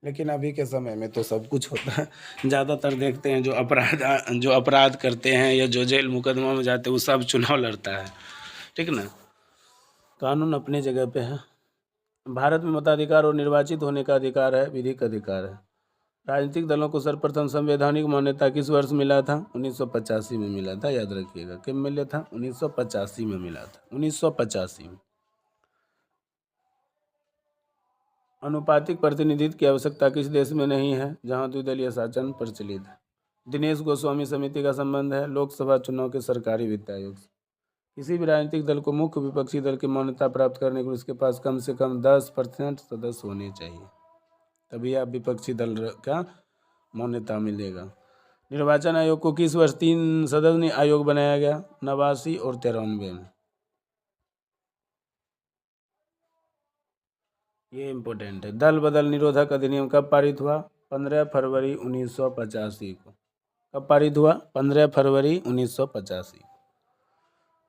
लेकिन अभी के समय में तो सब कुछ होता है। ज़्यादातर देखते हैं जो अपराध करते हैं या जो जेल मुकदमा में जाते हैं वो सब चुनाव लड़ता है, ठीक ना। कानून अपनी जगह पे है। भारत में मताधिकार और निर्वाचित होने का अधिकार है, विधिक अधिकार है। राजनीतिक दलों को सर्वप्रथम संवैधानिक मान्यता किस वर्ष मिला था? 1985 में मिला था, याद रखिएगा। किम मिला था? 1985 में मिला था, 1985 में। अनुपातिक प्रतिनिधित्व की आवश्यकता किस देश में नहीं है? जहां द्विदलीय शासन प्रचलित है। दिनेश गोस्वामी समिति का संबंध है लोकसभा चुनाव के सरकारी वित्त आयोग से। किसी भी राजनीतिक दल को मुख्य विपक्षी दल की मान्यता प्राप्त करने के लिए उसके पास कम से कम 10% सदस्य होने चाहिए, तभी आप विपक्षी दल का मान्यता मिलेगा। निर्वाचन आयोग को किस वर्ष 3 सदस्यीय आयोग बनाया गया? 89 और 93 में। ये इम्पोर्टेंट है। दल बदल निरोधक अधिनियम कब पारित हुआ? 15 फरवरी 1985 को। कब पारित हुआ? 15 फरवरी 1985।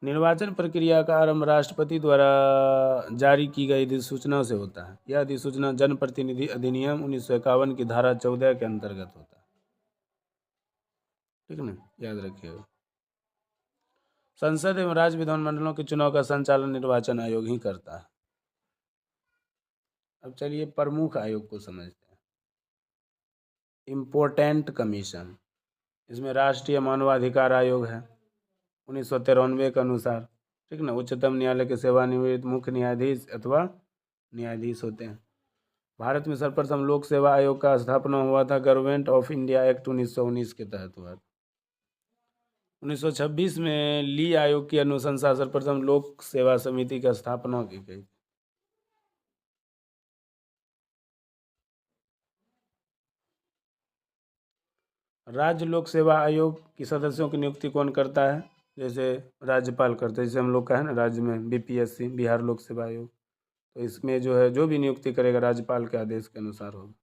निर्वाचन प्रक्रिया का आरंभ राष्ट्रपति द्वारा जारी की गई अधिसूचना से होता है। यह अधिसूचना जनप्रतिनिधि अधिनियम 1951 की धारा 14 के अंतर्गत होता है। ठीक ना, याद रखिएगा। संसद एवं राज्य विधानमंडलों के चुनाव का संचालन निर्वाचन आयोग ही करता है। अब चलिए प्रमुख आयोग को समझते हैं। इम्पोर्टेंट कमीशन, इसमें राष्ट्रीय मानवाधिकार आयोग है 1993 के अनुसार, ठीक ना। उच्चतम न्यायालय के सेवानिवृत्त मुख्य न्यायाधीश अथवा न्यायाधीश होते हैं। भारत में सर्वप्रथम लोक सेवा आयोग का स्थापना हुआ था गवर्नमेंट ऑफ इंडिया एक्ट 1919 के तहत हुआ। 1926 में ली आयोग की अनुशंसा सर्वप्रथम लोक सेवा समिति की स्थापना की गई। राज्य लोक सेवा आयोग की सदस्यों की नियुक्ति कौन करता है? जैसे राज्यपाल करते हैं, जैसे हम लोग का है ना राज्य में बीपीएससी बिहार लोक सेवा आयोग, तो इसमें जो है जो भी नियुक्ति करेगा राज्यपाल के आदेश के अनुसार होगा।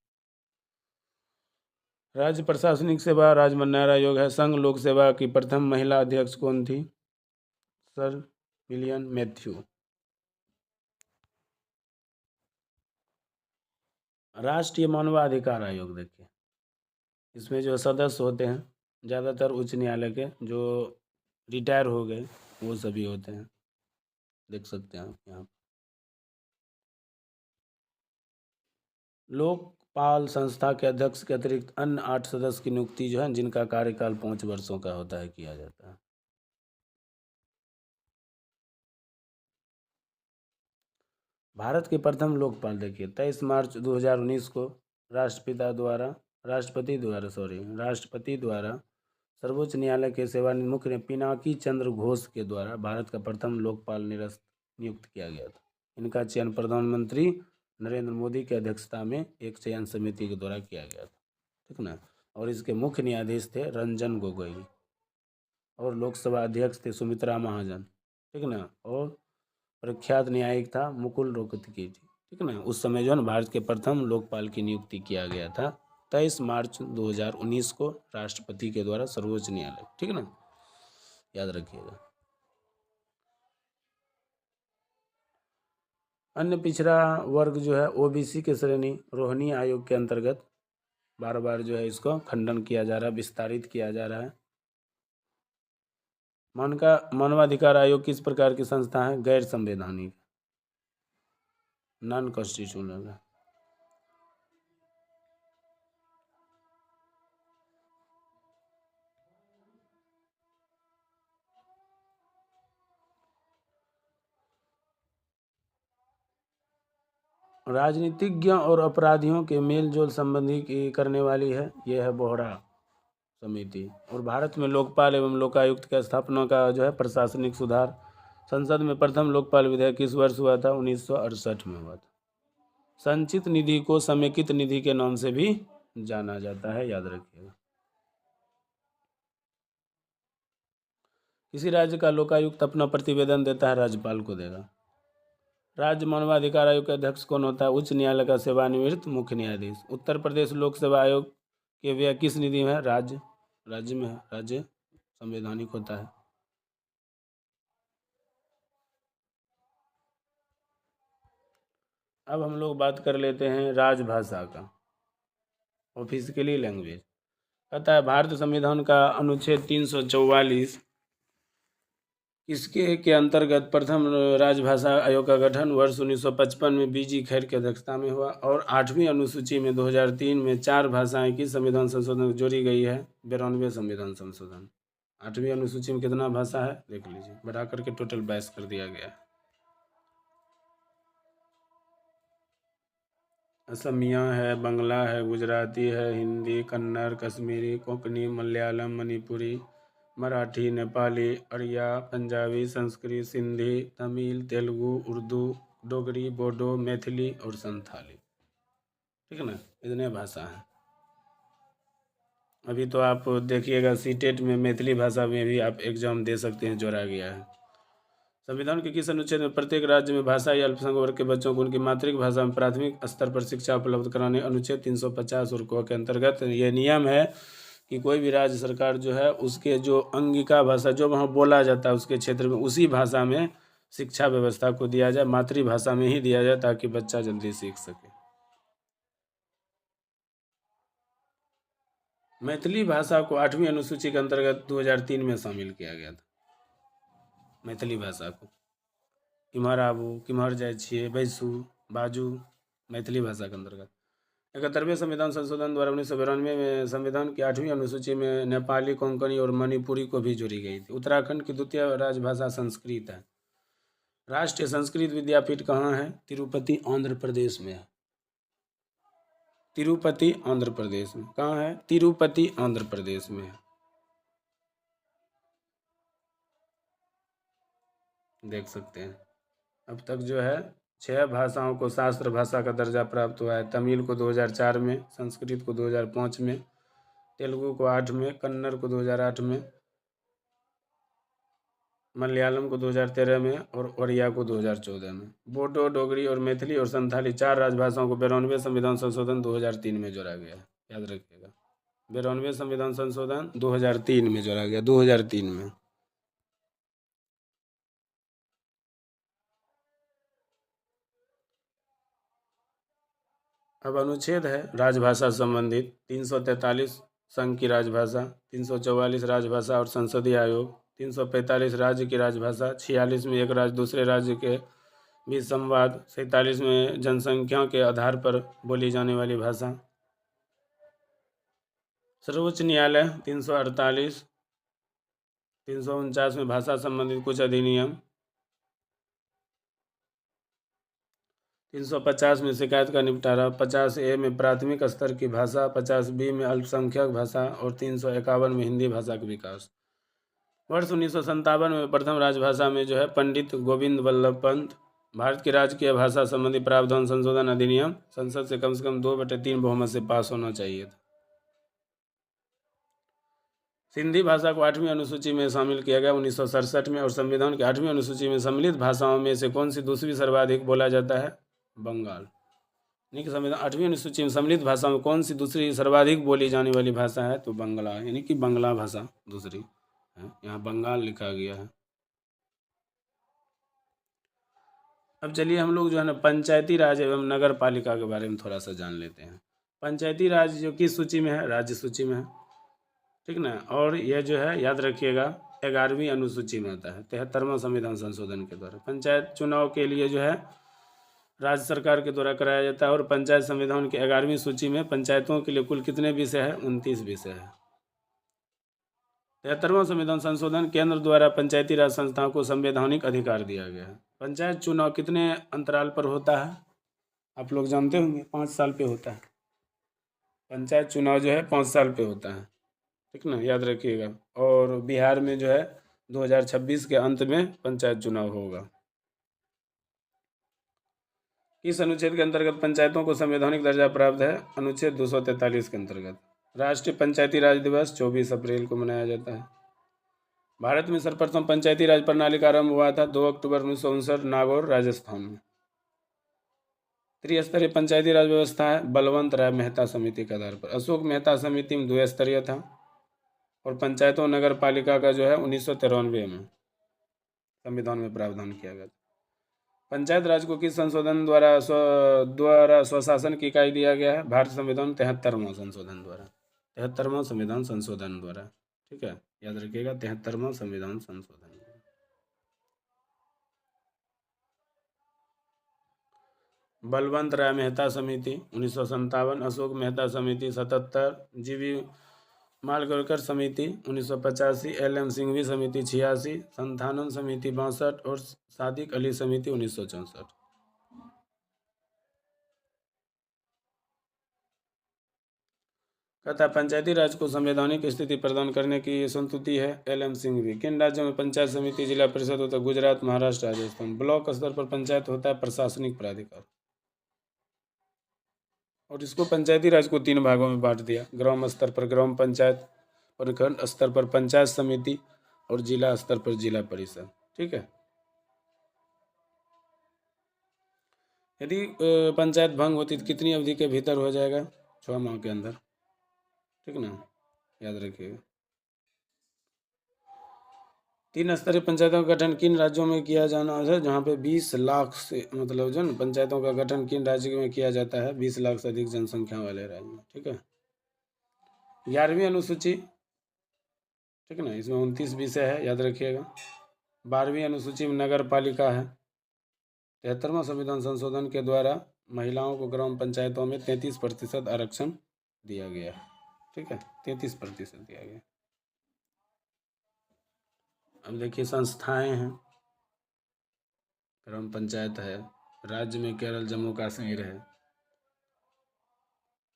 राज्य प्रशासनिक सेवा राजमन्यार आयोग है। संघ लोक सेवा की प्रथम महिला अध्यक्ष कौन थी? Sir William Matthew. राष्ट्रीय मानवाधिकार आयोग देखिए, इसमें जो सदस्य होते हैं ज़्यादातर उच्च न्यायालय के जो रिटायर हो गए वो सभी होते हैं, देख सकते हैं आप यहाँ। लोकपाल संस्था के अध्यक्ष के अतिरिक्त अन्य 8 सदस्य की नियुक्ति जो है जिनका कार्यकाल 5 वर्षों का होता है किया जाता है। भारत के प्रथम लोकपाल देखिए 23 मार्च 2019 को राष्ट्रपति द्वारा सर्वोच्च न्यायालय के सेवानिवृत्त मुख्य पिनाकी चंद्र घोष के द्वारा भारत का प्रथम लोकपाल नियुक्त किया गया था। इनका चयन प्रधानमंत्री नरेंद्र मोदी की अध्यक्षता में एक चयन समिति के द्वारा किया गया था, ठीक ना। और इसके मुख्य न्यायाधीश थे रंजन गोगोई और लोकसभा अध्यक्ष थे सुमित्रा महाजन, ठीक ना। और प्रख्यात न्यायिक था मुकुल रोहतगी, ठीक ना। उस समय जो है भारत के प्रथम लोकपाल की नियुक्ति किया गया था 23 मार्च 2019 को राष्ट्रपति के द्वारा सर्वोच्च न्यायालय, ठीक ना, याद रखिएगा। अन्य पिछड़ा वर्ग जो है ओबीसी के श्रेणी रोहिणी आयोग के अंतर्गत बार बार जो है इसको खंडन किया जा रहा है, विस्तारित किया जा रहा है। मानवाधिकार आयोग किस प्रकार की संस्था है? गैर संवैधानिक, नॉन कॉन्स्टिट्यूशनल है। राजनीतिज्ञ और अपराधियों के मेल जोल संबंधी की करने वाली है, यह है बोहरा समिति। और भारत में लोकपाल एवं लोकायुक्त की स्थापना का जो है प्रशासनिक सुधार। संसद में प्रथम लोकपाल विधेयक किस वर्ष हुआ था? 1968 में हुआ था। संचित निधि को समेकित निधि के नाम से भी जाना जाता है, याद रखिएगा। किसी राज्य का लोकायुक्त अपना प्रतिवेदन देता है, राज्यपाल को देगा। राज्य मानवाधिकार आयोग के अध्यक्ष कौन होता है? उच्च न्यायालय का सेवानिवृत्त मुख्य न्यायाधीश। उत्तर प्रदेश लोक सेवा आयोग के व्यय किस निधि में है? राज्य में है, राज्य संवैधानिक होता है। अब हम लोग बात कर लेते हैं राजभाषा का, ऑफिशियली लैंग्वेज। कहता है भारतीय संविधान का अनुच्छेद 344 इसके के अंतर्गत प्रथम राजभाषा आयोग का गठन वर्ष 1955 में बीजी खैर की अध्यक्षता में हुआ और 8वीं अनुसूची में 2003 में 4 भाषाएं की संविधान संशोधन जोड़ी गई है। 92वें संविधान संशोधन। 8वीं अनुसूची में कितना भाषा है देख लीजिए, बढ़ा करके टोटल 22 कर दिया गया है। असमिया है, बंगला है, गुजराती है, हिंदी, कन्नड़, कश्मीरी, कोंकणी, मलयालम, मणिपुरी, मराठी, नेपाली, उड़िया, पंजाबी, संस्कृत, सिंधी, तमिल, तेलुगु, उर्दू, डोगरी, बोडो, मैथिली और संथाली, ठीक है ना। इतने भाषा हैं। अभी तो आप देखिएगा सीटेट में मैथिली भाषा में भी आप एग्जाम दे सकते हैं, जोड़ा गया है। संविधान के किस अनुच्छेद में प्रत्येक राज्य में भाषाई अल्पसंख्यक वर्ग के बच्चों को उनकी मातृभाषा में प्राथमिक स्तर पर शिक्षा उपलब्ध कराने अनुच्छेद 350 और क के अंतर्गत ये नियम है कि कोई भी राज्य सरकार जो है उसके जो अंगिका भाषा जो वहाँ बोला जाता है उसके क्षेत्र में उसी भाषा में शिक्षा व्यवस्था को दिया जाए, मातृभाषा में ही दिया जाए ताकि बच्चा जल्दी सीख सके। मैथिली भाषा को 8वीं अनुसूची के अंतर्गत 2003 में शामिल किया गया था। मैथिली भाषा को किम्हर आबू, किम्हर जाइ छियै, बैसू, बाजू, मैथिली भाषा के अंतर्गत 71वें संविधान संशोधन द्वारा 1992 में संविधान की 8वीं अनुसूची में नेपाली, कोंकणी और मणिपुरी को भी जोड़ी गई थी। उत्तराखंड की द्वितीय राजभाषा संस्कृत है। राष्ट्रीय संस्कृत विद्यापीठ कहाँ है? तिरुपति, आंध्र प्रदेश में है। तिरुपति, आंध्र प्रदेश में। कहाँ है? तिरुपति, आंध्र प्रदेश में है। देख सकते हैं। अब तक जो है 6 भाषाओं को शास्त्र भाषा का दर्जा प्राप्त हुआ है। तमिल को 2004 में, संस्कृत को 2005 में, तेलुगु को 8 में, कन्नड़ को 2008 में, मलयालम को 2013 में और ओडिया को 2014 में। बोडो, डोगरी और मैथिली और संथाली 4 राजभाषाओं को 92वें संविधान संशोधन 2003 में जोड़ा गया है। याद रखिएगा, 92वें संविधान संशोधन 2003 में जोड़ा गया, 2003 में। अब अनुच्छेद है राजभाषा संबंधित 343 संघ की राजभाषा, 344 राजभाषा और संसदीय आयोग, 345 राज्य की राजभाषा, 46 में एक राज्य दूसरे राज्य के बीच संवाद, 47 में जनसंख्या के आधार पर बोली जाने वाली भाषा। सर्वोच्च न्यायालय 348, 349 में भाषा संबंधित कुछ अधिनियम, 350 में शिकायत का निपटारा, 50A में प्राथमिक स्तर की भाषा, 50B में अल्पसंख्यक भाषा और 351 में हिंदी भाषा का विकास। वर्ष 1957 में प्रथम राजभाषा में जो है पंडित गोविंद वल्लभ पंत भारत की राजकीय भाषा संबंधी प्रावधान संशोधन अधिनियम संसद से कम 2/3 बहुमत से पास होना चाहिए था। सिंधी भाषा को 8वीं अनुसूची में शामिल किया गया 1967 में और संविधान की 8वीं अनुसूची में सम्मिलित भाषाओं में से कौन सी दूसरी सर्वाधिक बोला जाता है? बंगाल। यानी कि संविधान 8वीं अनुसूची में सम्मिलित भाषाओं में कौन सी दूसरी सर्वाधिक बोली जाने वाली भाषा है? तो बंगला, यानी कि बंगला भाषा दूसरी है। यहाँ बंगाल लिखा गया है। अब चलिए हम लोग जो है ना पंचायती राज एवं नगर पालिका के बारे में थोड़ा सा जान लेते हैं। पंचायती राज जो किस सूची में है? राज्य सूची में है, ठीक ना। और यह जो है याद रखिएगा 11वीं अनुसूची में आता है 73वां संविधान संशोधन के द्वारा। पंचायत चुनाव के लिए जो है राज्य सरकार के द्वारा कराया जाता है और पंचायत संविधान की 11वीं सूची में पंचायतों के लिए कुल कितने विषय है? 29 विषय है। 73वां संविधान संशोधन केंद्र द्वारा पंचायती राज संस्थाओं को संवैधानिक अधिकार दिया गया है। पंचायत चुनाव कितने अंतराल पर होता है? आप लोग जानते होंगे, 5 साल पे होता है। पंचायत चुनाव जो है 5 साल पे होता है, ठीक ना, याद रखिएगा। और बिहार में जो है 2026 के अंत में पंचायत चुनाव होगा। इस अनुच्छेद के अंतर्गत पंचायतों को संवैधानिक दर्जा प्राप्त है? अनुच्छेद 243 के अंतर्गत। राष्ट्रीय पंचायती राज दिवस 24 अप्रैल को मनाया जाता है। भारत में सर्वप्रथम पंचायती राज प्रणाली का आरंभ हुआ था 2 अक्टूबर 1959 नागौर, राजस्थान में। त्रिस्तरीय पंचायती राज व्यवस्था है बलवंत राय मेहता समिति के आधार पर। अशोक मेहता समिति में 2 स्तरीय था। और पंचायतों नगर पालिका का जो है 1993 में संविधान में प्रावधान किया गया था। पंचायत राज को किस संशोधन द्वारा स्वशासन की इकाई दिया गया है? भारत संविधान 73वां संशोधन द्वारा, 73वां संविधान संशोधन द्वारा, ठीक है, याद रखिएगा 73वां संविधान संशोधन। बलवंत राय मेहता समिति 1957, अशोक मेहता समिति 77, जीवी मालगोरकर समिति 1985, LM सिंघवी समिति 86, संथानम समिति 62 और सादिक अली समिति 1964। कहता पंचायती राज को संवैधानिक स्थिति प्रदान करने की संस्तुति है LM सिंघवी। किन राज्यों में पंचायत समिति जिला परिषद होता है? गुजरात, महाराष्ट्र, राजस्थान। ब्लॉक स्तर पर पंचायत होता है प्रशासनिक प्राधिकार। और इसको पंचायती राज को 3 भागों में बांट दिया। ग्राम स्तर पर ग्राम पंचायत, प्रखंड स्तर पर पंचायत समिति और जिला स्तर पर जिला परिषद, ठीक है। यदि पंचायत भंग होती तो कितनी अवधि के भीतर हो जाएगा? 6 माह के अंदर, ठीक ना, याद रखिएगा। 3 स्तरीय पंचायतों का गठन किन राज्यों में किया जाना है? जहाँ पे 20 लाख से मतलब जो पंचायतों का गठन किन राज्य में किया जाता है? 20 लाख से अधिक जनसंख्या वाले राज्य में, ठीक है। 11वीं अनुसूची, ठीक है ना, इसमें 29 विषय है, याद रखिएगा। 12वीं अनुसूची में नगर पालिका है। 73वां संविधान संशोधन के द्वारा महिलाओं को ग्राम पंचायतों में 33% आरक्षण दिया गया, ठीक है, 33% दिया गया। अब देखिए संस्थाएं हैं, ग्राम पंचायत है, राज्य में केरल जम्मू कश्मीर है,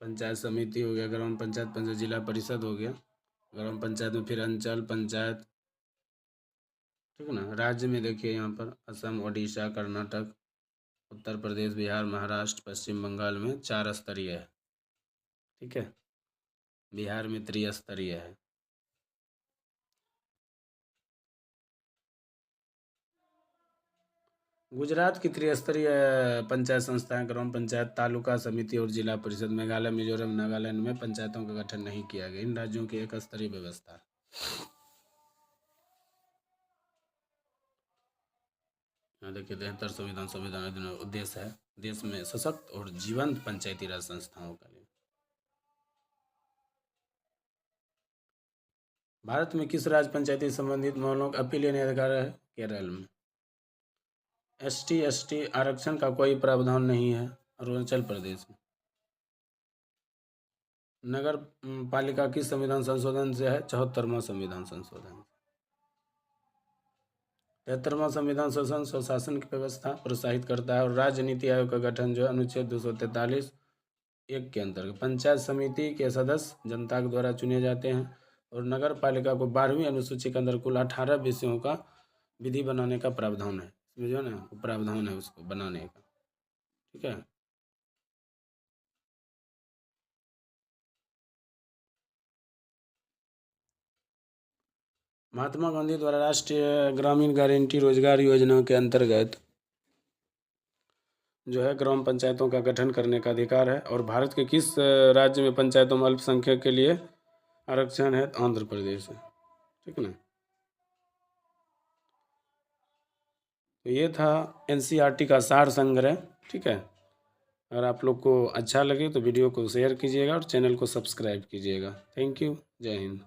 पंचायत समिति हो गया, ग्राम पंचायत, पंचायत जिला परिषद हो गया, ग्राम पंचायत में फिर अंचल पंचायत, ठीक है ना। राज्य में देखिए यहाँ पर असम, ओडिशा, कर्नाटक, उत्तर प्रदेश, बिहार, महाराष्ट्र, पश्चिम बंगाल में 4 स्तरीय है, ठीक है। बिहार में त्रिस्तरीय है। गुजरात की त्रिस्तरीय पंचायत संस्थाएं ग्राम पंचायत, तालुका समिति और जिला परिषद। मेघालय, मिजोरम, नागालैंड में पंचायतों का गठन नहीं किया गया। इन राज्यों की एक स्तरीय व्यवस्था है। यहाँ देखिए 73 संविधान उद्देश्य है देश में सशक्त और जीवंत पंचायती राज संस्थाओं का लिए। भारत में किस राज्य पंचायती संबंधित मामलों का अपील लेने अधिकार है? केरल में। ST आरक्षण का कोई प्रावधान नहीं है, अरुणाचल प्रदेश में। नगर पालिका किस संविधान संशोधन से है? 74वां संविधान संशोधन। 73वां संविधान संशोधन स्वशासन की व्यवस्था प्रोत्साहित करता है और राज्य नीति आयोग का गठन जो अनुच्छेद 243(1) के अंतर्गत। पंचायत समिति के सदस्य जनता के द्वारा चुने जाते हैं और नगर पालिका को 12वीं अनुसूची के अंदर कुल 18 विषयों का विधि बनाने का प्रावधान है। इसमें जो है ना प्रावधान है उसको बनाने का, ठीक है। महात्मा गांधी द्वारा राष्ट्रीय ग्रामीण गारंटी रोजगार योजना के अंतर्गत जो है ग्राम पंचायतों का गठन करने का अधिकार है। और भारत के किस राज्य में पंचायतों में अल्पसंख्यक के लिए आरक्षण है? आंध्र प्रदेश है, ठीक है ना। तो ये था NCERT का सार संग्रह, ठीक है। अगर आप लोग को अच्छा लगे तो वीडियो को शेयर कीजिएगा और चैनल को सब्सक्राइब कीजिएगा। थैंक यू, जय हिंद।